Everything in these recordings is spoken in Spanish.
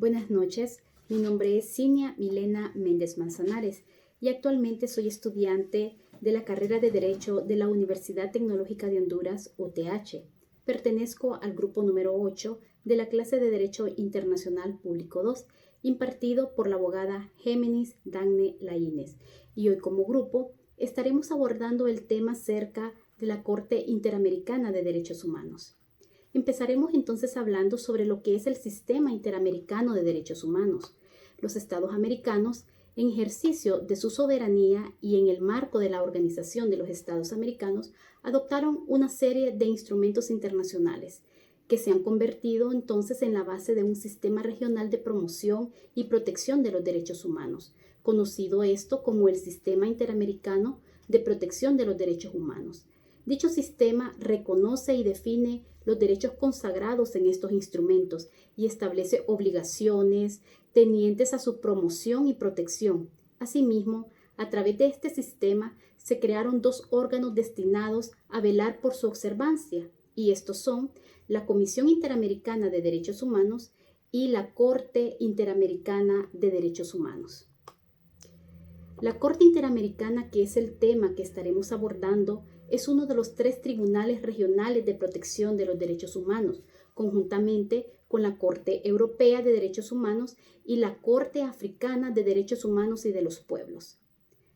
Buenas noches, mi nombre es Cinia Milena Méndez Manzanares y actualmente soy estudiante de la carrera de Derecho de la Universidad Tecnológica de Honduras, UTH. Pertenezco al grupo número 8 de la clase de Derecho Internacional Público 2, impartido por la abogada Géminis Dagne Laínez, y hoy como grupo estaremos abordando el tema acerca de la Corte Interamericana de Derechos Humanos. Empezaremos entonces hablando sobre lo que es el Sistema Interamericano de Derechos Humanos. Los Estados americanos, en ejercicio de su soberanía y en el marco de la Organización de los Estados Americanos, adoptaron una serie de instrumentos internacionales que se han convertido entonces en la base de un sistema regional de promoción y protección de los derechos humanos, conocido esto como el Sistema Interamericano de Protección de los Derechos Humanos. Dicho sistema reconoce y define los derechos consagrados en estos instrumentos y establece obligaciones tendientes a su promoción y protección. Asimismo, a través de este sistema se crearon dos órganos destinados a velar por su observancia, y estos son la Comisión Interamericana de Derechos Humanos y la Corte Interamericana de Derechos Humanos. La Corte Interamericana, que es el tema que estaremos abordando, es uno de los 3 tribunales regionales de protección de los derechos humanos, conjuntamente con la Corte Europea de Derechos Humanos y la Corte Africana de Derechos Humanos y de los Pueblos.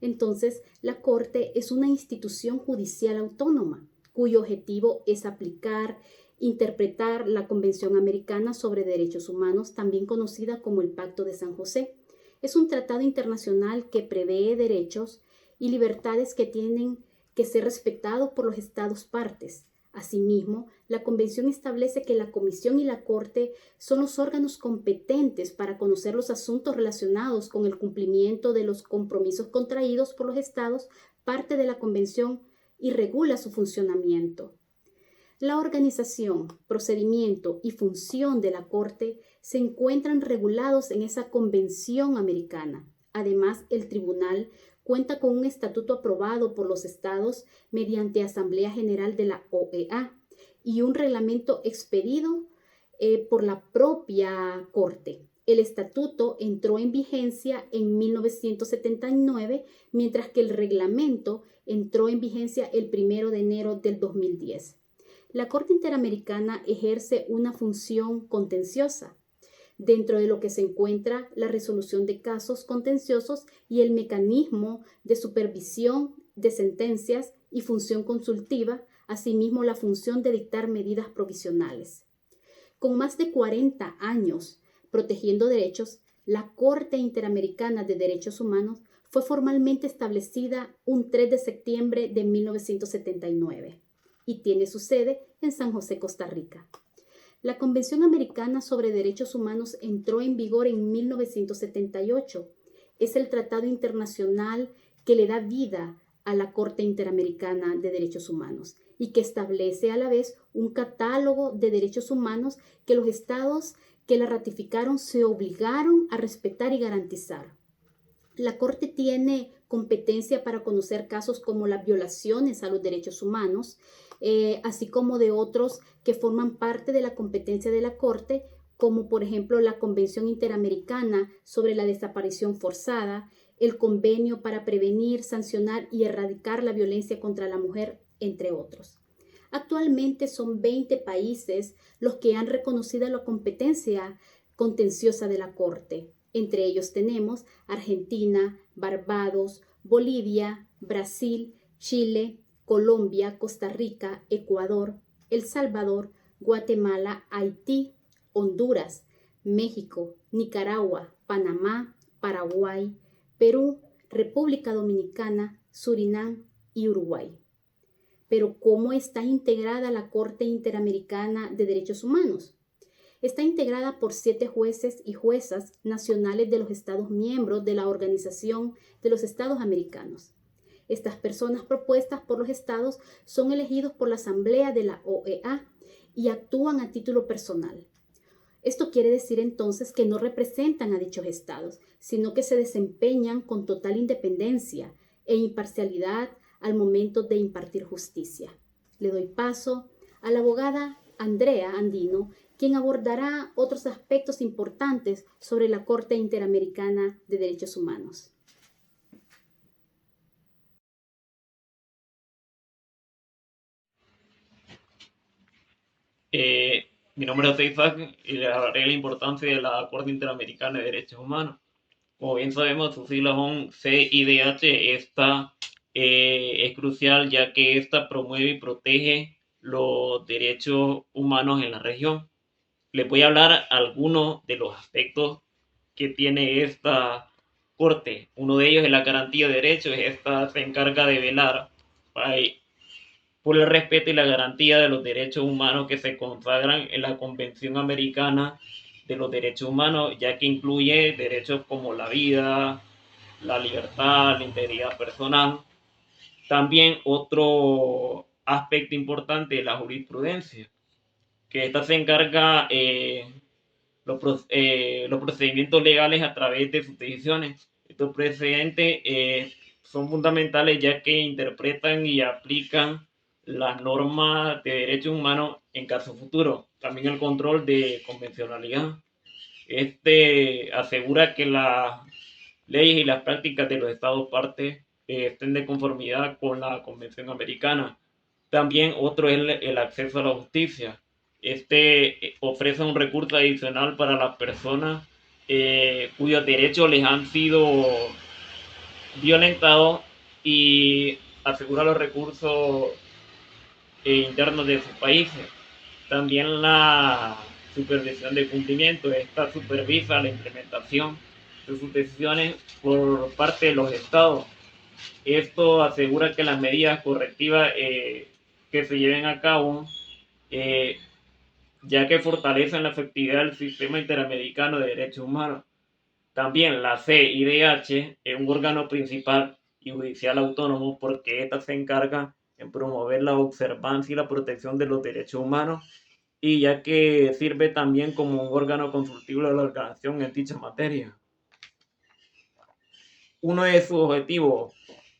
Entonces, la Corte es una institución judicial autónoma, cuyo objetivo es aplicar, interpretar la Convención Americana sobre Derechos Humanos, también conocida como el Pacto de San José. Es un tratado internacional que prevé derechos y libertades que tienen que ser respetados por los Estados partes. Asimismo, la Convención establece que la Comisión y la Corte son los órganos competentes para conocer los asuntos relacionados con el cumplimiento de los compromisos contraídos por los Estados parte de la Convención y regula su funcionamiento. La organización, procedimiento y función de la Corte se encuentran regulados en esa Convención Americana. Además, el Tribunal cuenta con un estatuto aprobado por los estados mediante Asamblea General de la OEA y un reglamento expedido por la propia Corte. El estatuto entró en vigencia en 1979, mientras que el reglamento entró en vigencia el 1 de enero del 2010. La Corte Interamericana ejerce una función contenciosa, dentro de lo que se encuentra la resolución de casos contenciosos y el mecanismo de supervisión de sentencias y función consultiva, asimismo la función de dictar medidas provisionales. Con más de 40 años protegiendo derechos, la Corte Interamericana de Derechos Humanos fue formalmente establecida un 3 de septiembre de 1979 y tiene su sede en San José, Costa Rica. La Convención Americana sobre Derechos Humanos entró en vigor en 1978. Es el tratado internacional que le da vida a la Corte Interamericana de Derechos Humanos y que establece a la vez un catálogo de derechos humanos que los estados que la ratificaron se obligaron a respetar y garantizar. La Corte tiene competencia para conocer casos como las violaciones a los derechos humanos, así como de otros que forman parte de la competencia de la Corte, como por ejemplo la Convención Interamericana sobre la Desaparición Forzada, el Convenio para prevenir, sancionar y erradicar la violencia contra la mujer, entre otros. Actualmente son 20 países los que han reconocido la competencia contenciosa de la Corte. Entre ellos tenemos Argentina, Barbados, Bolivia, Brasil, Chile, Colombia, Costa Rica, Ecuador, El Salvador, Guatemala, Haití, Honduras, México, Nicaragua, Panamá, Paraguay, Perú, República Dominicana, Surinam y Uruguay. Pero, ¿cómo está integrada la Corte Interamericana de Derechos Humanos? Está integrada por 7 jueces y juezas nacionales de los Estados miembros de la Organización de los Estados Americanos. Estas personas propuestas por los estados son elegidos por la Asamblea de la OEA y actúan a título personal. Esto quiere decir entonces que no representan a dichos estados, sino que se desempeñan con total independencia e imparcialidad al momento de impartir justicia. Le doy paso a la abogada Andrea Andino, quien abordará otros aspectos importantes sobre la Corte Interamericana de Derechos Humanos. Mi nombre es Isaac y le hablaré de la importancia de la Corte Interamericana de Derechos Humanos. Como bien sabemos, sus siglas son CIDH. Esta es crucial ya que esta promueve y protege los derechos humanos en la región. Les voy a hablar algunos de los aspectos que tiene esta Corte. Uno de ellos es la garantía de derechos. Esta se encarga de velar por el respeto y la garantía de los derechos humanos que se consagran en la Convención Americana de los Derechos Humanos, ya que incluye derechos como la vida, la libertad, la integridad personal. También otro aspecto importante es la jurisprudencia, que esta se encarga los procedimientos legales a través de sus decisiones. Estos precedentes son fundamentales ya que interpretan y aplican las normas de derechos humanos en caso futuro. También el control de convencionalidad. Este asegura que las leyes y las prácticas de los estados partes estén de conformidad con la Convención Americana. También otro es el acceso a la justicia. Este ofrece un recurso adicional para las personas cuyos derechos les han sido violentados y asegura los recursos internos de sus países. También la supervisión de cumplimiento. Esta supervisa la implementación de sus decisiones por parte de los estados. Esto asegura que las medidas correctivas que se lleven a cabo, eh, ya que fortalecen la efectividad del sistema interamericano de derechos humanos. También la CIDH es un órgano principal y judicial autónomo porque ésta se encarga en promover la observancia y la protección de los derechos humanos y ya que sirve también como un órgano consultivo de la organización en dicha materia. Uno de sus objetivos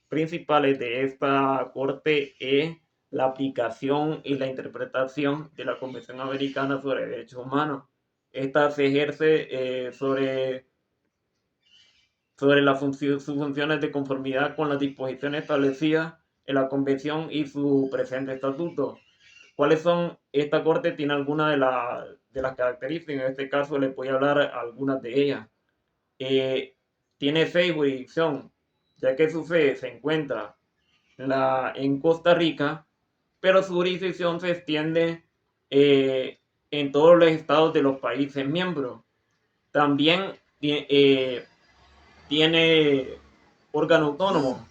principales de esta corte es la aplicación y la interpretación de la Convención Americana sobre Derechos Humanos. Esta se ejerce sobre sus funciones de conformidad con las disposiciones establecidas en la Convención y su presente estatuto. ¿Cuáles son? Esta corte tiene algunas de las características, en este caso les voy a hablar algunas de ellas. Eh, Tiene sede y jurisdicción, ya que su sede se encuentra en Costa Rica, pero su jurisdicción se extiende en todos los estados de los países miembros. También tiene órgano autónomo.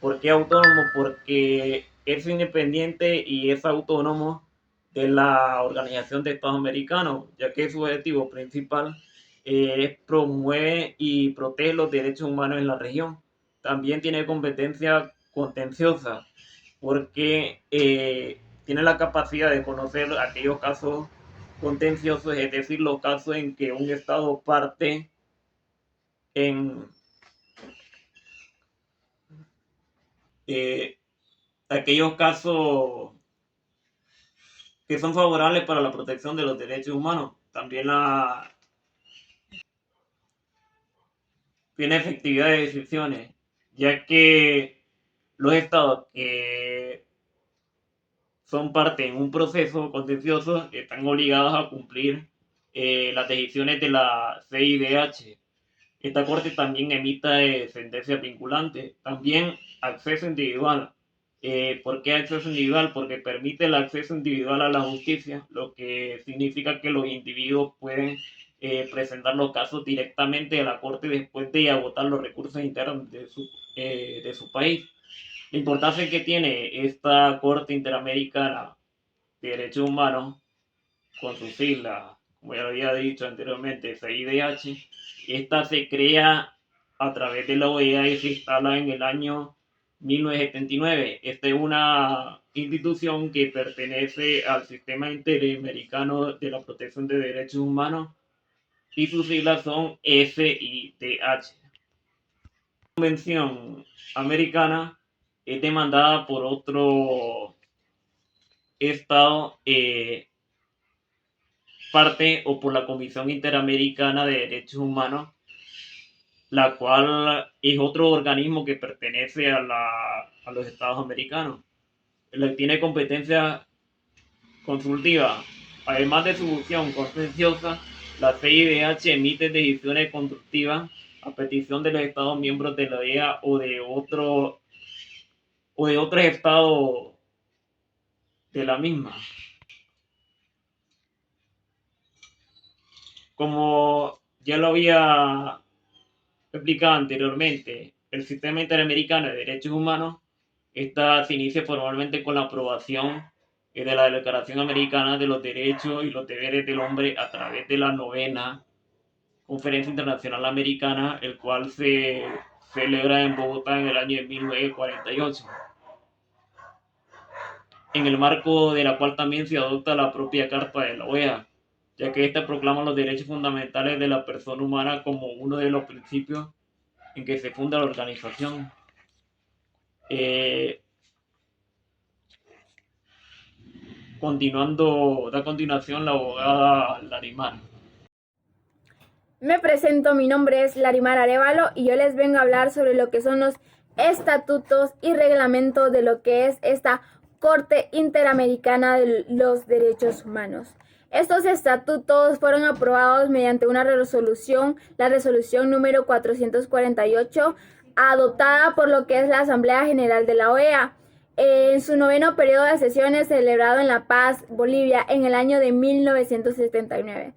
¿Por qué autónomo? Porque es independiente y es autónomo de la Organización de Estados Americanos, ya que su objetivo principal es promover y proteger los derechos humanos en la región. También tiene competencia contenciosa, porque tiene la capacidad de conocer aquellos casos contenciosos, es decir, los casos en que un Estado parte en eh, aquellos casos que son favorables para la protección de los derechos humanos. También tiene efectividad de decisiones, ya que los estados que son parte en un proceso contencioso están obligados a cumplir las decisiones de la CIDH. Esta corte también emite sentencias vinculantes. También acceso individual. ¿Por qué acceso individual? Porque permite el acceso individual a la justicia, lo que significa que los individuos pueden presentar los casos directamente a la corte después de agotar los recursos internos de su país. La importancia que tiene esta Corte Interamericana de Derechos Humanos con sus siglas, como ya lo había dicho anteriormente, CIDH, esta se crea a través de la OEA y se instala en el año 1979. Esta es una institución que pertenece al Sistema Interamericano de la Protección de Derechos Humanos y sus siglas son SIDH. La Convención Americana es demandada por otro estado parte o por la Comisión Interamericana de Derechos Humanos, la cual es otro organismo que pertenece a los Estados americanos. Tiene competencia consultiva. Además de su función contenciosa, la CIDH emite decisiones constructivas a petición de los Estados miembros de la OEA o de otros estados de la misma. Como ya lo había explicado anteriormente, el Sistema Interamericano de Derechos Humanos se inicia formalmente con la aprobación de la Declaración Americana de los Derechos y los Deberes del Hombre a través de la 9ª Conferencia Internacional Americana, el cual se celebra en Bogotá en el año de 1948, en el marco de la cual también se adopta la propia Carta de la OEA, ya que esta proclama los derechos fundamentales de la persona humana como uno de los principios en que se funda la organización. Da continuación la abogada Larimar. Me presento, mi nombre es Larimar Arevalo y yo les vengo a hablar sobre lo que son los estatutos y reglamentos de lo que es esta Corte Interamericana de los Derechos Humanos. Estos estatutos fueron aprobados mediante una resolución, la resolución número 448, adoptada por lo que es la Asamblea General de la OEA, en su 9º periodo de sesiones celebrado en La Paz, Bolivia, en el año de 1979.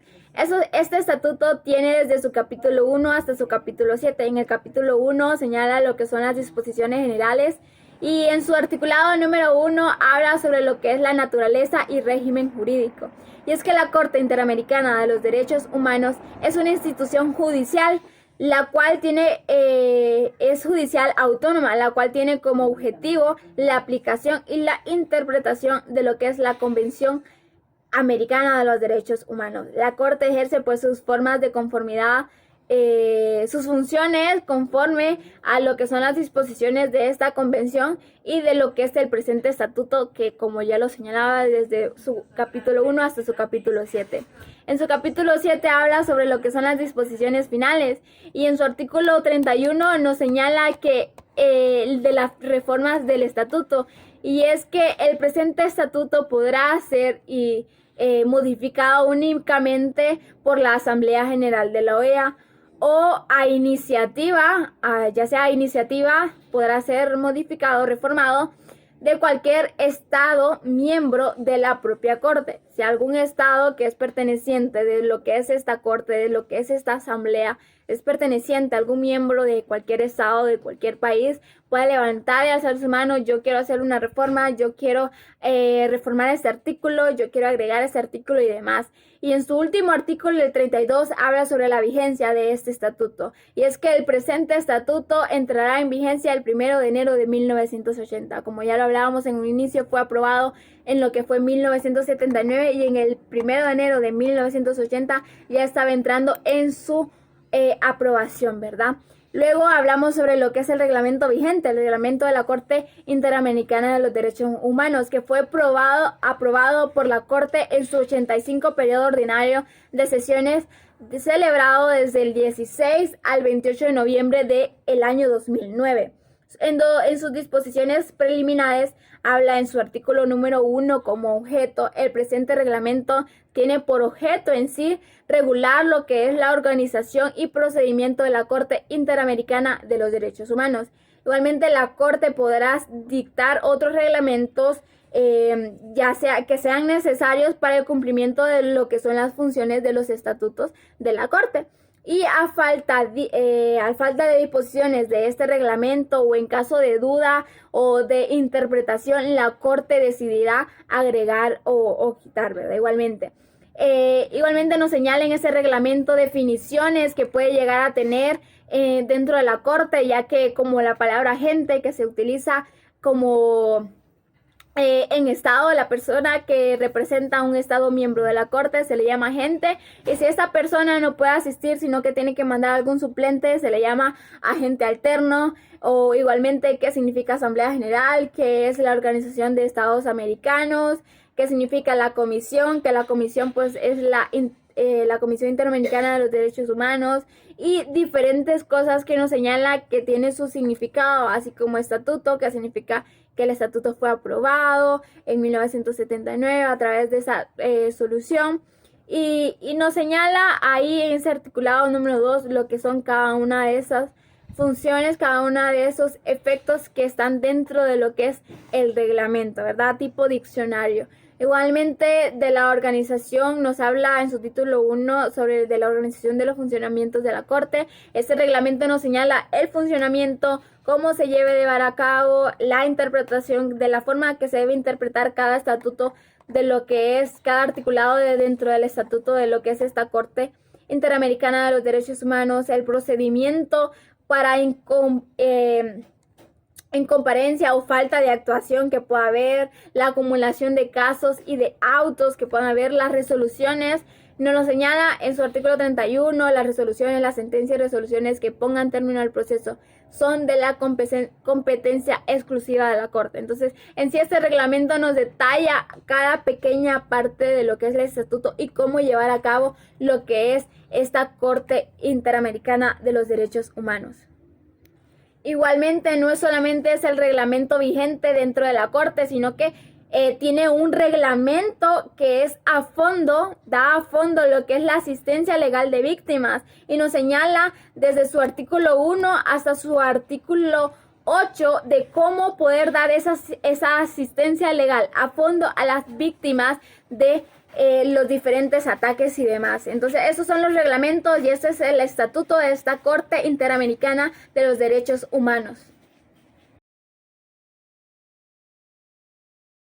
Este estatuto tiene desde su capítulo 1 hasta su capítulo 7. En el capítulo 1 señala lo que son las disposiciones generales y en su articulado número 1 habla sobre lo que es la naturaleza y régimen jurídico. Y es que la Corte Interamericana de los Derechos Humanos es una institución judicial, la cual es judicial autónoma, la cual tiene como objetivo la aplicación y la interpretación de lo que es la Convención Americana de los Derechos Humanos. La Corte ejerce pues sus formas de conformidad, sus funciones conforme a lo que son las disposiciones de esta convención y de lo que es el presente estatuto, que como ya lo señalaba desde su capítulo 1 hasta su capítulo 7. En su capítulo 7 habla sobre lo que son las disposiciones finales y en su artículo 31 nos señala que de las reformas del estatuto, y es que el presente estatuto podrá ser modificado únicamente por la Asamblea General de la OEA o ya sea a iniciativa, podrá ser modificado o reformado de cualquier estado miembro de la propia Corte. Si algún estado que es perteneciente de lo que es esta Corte, de lo que es esta asamblea, es perteneciente a algún miembro de cualquier estado, de cualquier país, puede levantar y alzar su mano: yo quiero hacer una reforma, yo quiero reformar este artículo, yo quiero agregar este artículo y demás. Y en su último artículo, el 32, habla sobre la vigencia de este estatuto. Y es que el presente estatuto entrará en vigencia el 1 de enero de 1980. Como ya lo hablábamos en un inicio, fue aprobado en lo que fue 1979 y en el 1 de enero de 1980 ya estaba entrando en su aprobación, ¿verdad? Luego hablamos sobre lo que es el reglamento vigente, el reglamento de la Corte Interamericana de los Derechos Humanos, que fue aprobado por la Corte en su 85 periodo ordinario de sesiones, celebrado desde el 16 al 28 de noviembre del año 2009. En sus disposiciones preliminares habla en su artículo número 1 como objeto: el presente reglamento tiene por objeto en sí regular lo que es la organización y procedimiento de la Corte Interamericana de los Derechos Humanos. Igualmente, la Corte podrá dictar otros reglamentos ya sea que sean necesarios para el cumplimiento de lo que son las funciones de los estatutos de la Corte. Y a falta de disposiciones de este reglamento o en caso de duda o de interpretación, la Corte decidirá agregar o quitar, ¿verdad? Igualmente nos señala en ese reglamento definiciones que puede llegar a tener dentro de la Corte, ya que como la palabra agente, que se utiliza como en estado, la persona que representa a un estado miembro de la Corte se le llama agente, y si esta persona no puede asistir sino que tiene que mandar algún suplente, se le llama agente alterno. O igualmente, ¿qué significa Asamblea General? Que es la Organización de Estados Americanos. qué significa la comisión, que la comisión pues es la Comisión Interamericana de los Derechos Humanos, y diferentes cosas que nos señala que tiene su significado, así como estatuto, que significa que el estatuto fue aprobado en 1979 a través de esa solución. Y nos señala ahí en ese articulado número 2 lo que son cada una de esas funciones, cada uno de esos efectos que están dentro de lo que es el reglamento, ¿verdad? Tipo diccionario. Igualmente de la organización nos habla en su título 1 sobre de la organización de los funcionamientos de la Corte. Este reglamento nos señala el funcionamiento, cómo se debe llevar a cabo, la interpretación de la forma que se debe interpretar cada estatuto de lo que es cada articulado dentro del estatuto de lo que es esta Corte Interamericana de los Derechos Humanos, el procedimiento para incomparecencia o falta de actuación que pueda haber, la acumulación de casos y de autos que puedan haber, las resoluciones. Nos lo señala en su artículo 31, las resoluciones, las sentencias y resoluciones que pongan término al proceso son de la competencia exclusiva de la Corte. Entonces, en sí este reglamento nos detalla cada pequeña parte de lo que es el estatuto y cómo llevar a cabo lo que es esta Corte Interamericana de los Derechos Humanos. Igualmente, no es solamente es el reglamento vigente dentro de la Corte, sino que tiene un reglamento que es a fondo, da a fondo lo que es la asistencia legal de víctimas y nos señala desde su artículo 1 hasta su artículo 8 de cómo poder dar esa asistencia legal a fondo a las víctimas de los diferentes ataques y demás. Entonces, esos son los reglamentos y este es el estatuto de esta Corte Interamericana de los Derechos Humanos.